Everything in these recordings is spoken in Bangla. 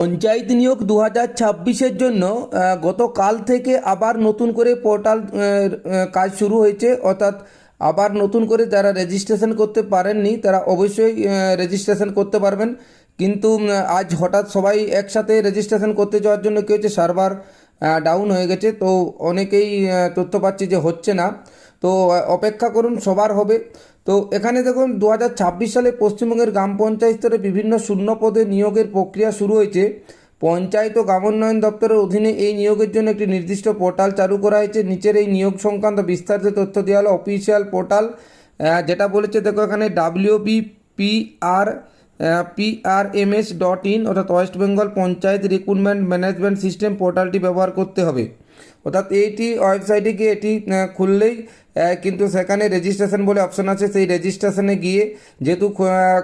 পঞ্চায়েত নিয়োগ 2026-এর জন্য গতকাল থেকে আবার নতুন করে পোর্টাল কাজ শুরু হয়েছে। অর্থাৎ আবার নতুন করে যারা রেজিস্ট্রেশন করতে পারেননি তারা অবশ্যই রেজিস্ট্রেশন করতে পারবেন। কিন্তু আজ হঠাৎ সবাই একসাথে রেজিস্ট্রেশন করতে যাওয়ার জন্য কী হচ্ছে, সার্ভার ডাউন হয়ে গেছে। তো অনেকেই তথ্য পাচ্ছি যে হচ্ছে না। তো অপেক্ষা করুন, সবার হবে। তো এখানে দেখুন 2026 সালে পশ্চিমবঙ্গের গ্রাম পঞ্চায়েত স্তরে বিভিন্ন শূন্য পদে নিয়োগের প্রক্রিয়া শুরু হয়েছে। পঞ্চায়েত ও গ্রামোন্নয়ন দপ্তরের অধীনে এই নিয়োগের জন্য একটি নির্দিষ্ট পোর্টাল চালু করা হয়েছে। নিচের এই নিয়োগ সংক্রান্ত বিস্তারিত তথ্য দেওয়া হলো অফিসিয়াল পোর্টাল, যেটা বলেছে দেখো এখানে wbprms.in, অর্থাৎ West Bengal panchayat recruitment management system পোর্টালটি ব্যবহার করতে হবে। অর্থাৎ এইটি ওয়েবসাইটে গিয়ে এটি খুললেই কিন্তু সেখানে রেজিস্ট্রেশন বলে অপশন আছে। সেই রেজিস্ট্রেশনে গিয়ে যেহেতু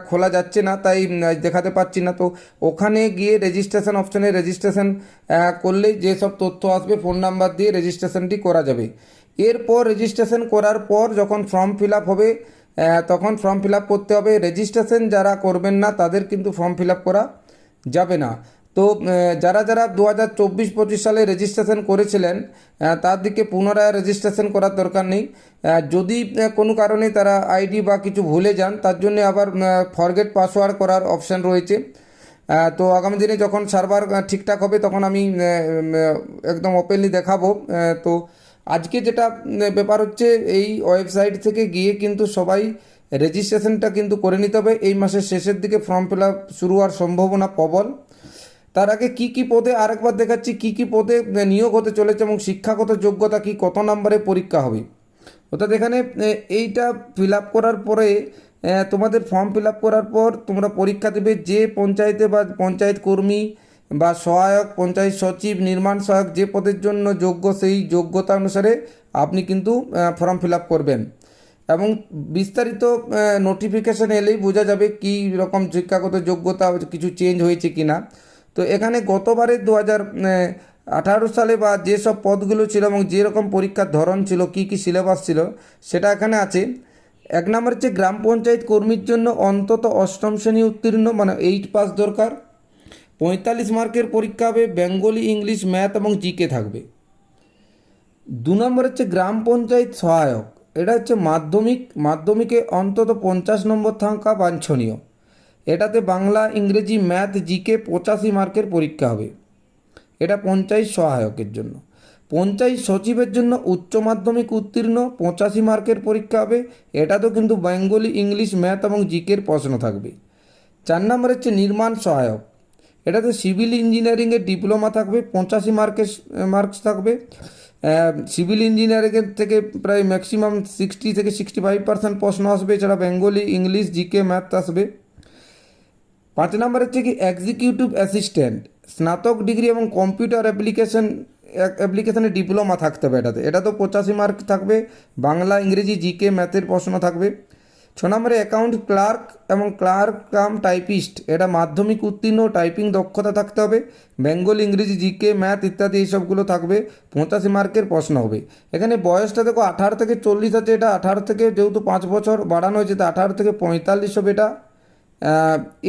খোলা যাচ্ছে না তাই দেখাতে পাচ্ছি না, তো ওখানে গিয়ে রেজিস্ট্রেশন অপশনে রেজিস্ট্রেশন করলেই যেসব তথ্য আসবে ফোন নাম্বার দিয়ে রেজিস্ট্রেশনটি করা যাবে। এরপর রেজিস্ট্রেশন করার পর যখন ফর্ম ফিল আপ হবে তখন ফর্ম ফিল আপ করতে হবে। রেজিস্ট্রেশন যারা করবেন না তাদের কিন্তু ফর্ম ফিল আপ করা যাবে না। তো যারা যারা 2024-25 সালে রেজিস্ট্রেশন করেছিলেন তার দিকে পুনরায় রেজিস্ট্রেশন করার দরকার নেই। যদি কোনো কারণে তারা আইডি বা কিছু ভুলে যান তার জন্য আবার ফরগেট পাসওয়ার্ড করার অপশান রয়েছে। তো আগামী দিনে যখন সার্ভার ঠিকঠাক হবে তখন আমি একদম ওপেনলি দেখাবো। তো আজকে যেটা ব্যাপার হচ্ছে, এই ওয়েবসাইট থেকে গিয়ে কিন্তু সবাই রেজিস্ট্রেশনটা কিন্তু করে নিতে হবে। এই মাসের শেষের দিকে ফর্ম ফিল আপ শুরু হওয়ার সম্ভাবনা প্রবল। তার আগে কি পদে আরেকবার দেখাচ্ছি, কি পদে নিয়োগ হতে চলেছে এবং শিক্ষাগত যোগ্যতা কি, কত নম্বরে পরীক্ষা হবে। অর্থাৎ এখানে এইটা ফিল আপ করার পরে তোমাদের ফর্ম ফিল আপ করার পর তোমরা পরীক্ষা দেবে। যে পঞ্চায়েতে বা পঞ্চায়েত কর্মী বা সহায়ক, পঞ্চায়েত সচিব, নির্মাণ সহায়ক যে পদের জন্য যোগ্য সেই যোগ্যতা অনুসারে আপনি কিন্তু ফর্ম ফিল আপ করবেন এবং বিস্তারিত নোটিফিকেশান এলেই বোঝা যাবে কী রকম শিক্ষাগত যোগ্যতা কিছু চেঞ্জ হয়েছে কি না। তো এখানে গতবারে 2018 সালে বা যেসব পদগুলো ছিল এবং যেরকম পরীক্ষার ধরন ছিল, কি সিলেবাস ছিল সেটা এখানে আছে। 1 নম্বর হচ্ছে গ্রাম পঞ্চায়েত কর্মীর জন্য অন্তত অষ্টম শ্রেণী উত্তীর্ণ, মানে 8 পাস দরকার। 45 মার্কের পরীক্ষা হবে, বেঙ্গলি, ইংলিশ, ম্যাথ এবং জিকে থাকবে। 2 নম্বর হচ্ছে গ্রাম পঞ্চায়েত সহায়ক, এটা হচ্ছে মাধ্যমিকে অন্তত 50 নম্বর থাকা বাঞ্ছনীয়। এটাতে বাংলা, ইংরেজি, ম্যাথ, জিকে 85 মার্কের পরীক্ষা হবে। এটা পঞ্চায়েত সহায়কের জন্য। পঞ্চায়েত সচিবের জন্য উচ্চ মাধ্যমিক উত্তীর্ণ 85 মার্কের পরীক্ষা হবে। এটাতেও কিন্তু বেঙ্গলি, ইংলিশ, ম্যাথ এবং জিকের প্রশ্ন থাকবে। 4 নম্বর হচ্ছে নির্মাণ সহায়ক, এটাতে সিভিল ইঞ্জিনিয়ারিংয়ের ডিপ্লোমা থাকবে, 85 মার্কস থাকবে। সিভিল ইঞ্জিনিয়ারিংয়ের থেকে প্রায় ম্যাক্সিমাম 60 থেকে 65% প্রশ্ন আসবে। এছাড়া বেঙ্গলি, ইংলিশ, জিকে, ম্যাথ আসবে। 5 নম্বর হচ্ছে কি এক্সিকিউটিভ অ্যাসিস্ট্যান্ট, স্নাতক ডিগ্রি এবং কম্পিউটার অ্যাপ্লিকেশনে ডিপ্লোমা থাকতে হবে। এটাতেও 85 মার্ক থাকবে। বাংলা, ইংরেজি, জিকে, ম্যাথের প্রশ্ন থাকবে। 6 নম্বরে অ্যাকাউন্ট ক্লার্ক এবং ক্লার্ক কাম টাইপিস্ট, এটা মাধ্যমিক উত্তীর্ণ, টাইপিং দক্ষতা থাকতে হবে। বেঙ্গল, ইংরেজি, জিকে, ম্যাথ ইত্যাদি এইসবগুলো থাকবে। 85 মার্কের প্রশ্ন হবে। এখানে বয়সটা দেখো 18 থেকে 40 আছে। এটা 18 থেকে যেহেতু 5 বছর বাড়ানো হয়েছে, তো 18 থেকে 45 হবে এটা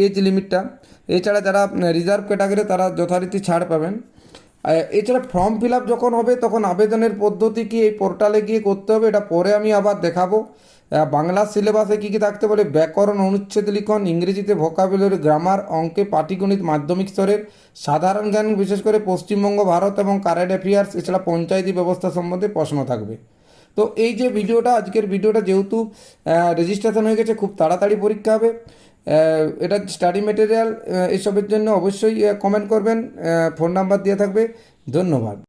এজ লিমিটটা। এছাড়া যারা রিজার্ভ ক্যাটাগরি তারা যথারীতি ছাড় পাবেন। এছাড়া ফর্ম ফিল আপ যখন হবে তখন আবেদনের পদ্ধতি কি এই পোর্টালে গিয়ে করতে হবে, এটা পরে আমি আবার দেখাবো। বাংলা সিলেবাসে কী থাকতে বলে, ব্যাকরণ, অনুচ্ছেদ লিখন, ইংরেজিতে ভোকাবুলারি, গ্রামার, অঙ্কে পাটিগণিত মাধ্যমিক স্তরের, সাধারণ জ্ঞান বিশেষ করে পশ্চিমবঙ্গ, ভারত এবং কারেন্ট অ্যাফেয়ার্স, এছাড়া পঞ্চায়েতি ব্যবস্থা সম্বন্ধে প্রশ্ন থাকবে। তো এই যে ভিডিওটা, আজকের ভিডিওটা যেহেতু রেজিস্ট্রেশন হয়ে গেছে, খুব তাড়াতাড়ি পরীক্ষা হবে। এটা স্টাডি মেটেরিয়াল এসবের জন্য অবশ্যই কমেন্ট করবেন, ফোন নাম্বার দেওয়া থাকবে। ধন্যবাদ।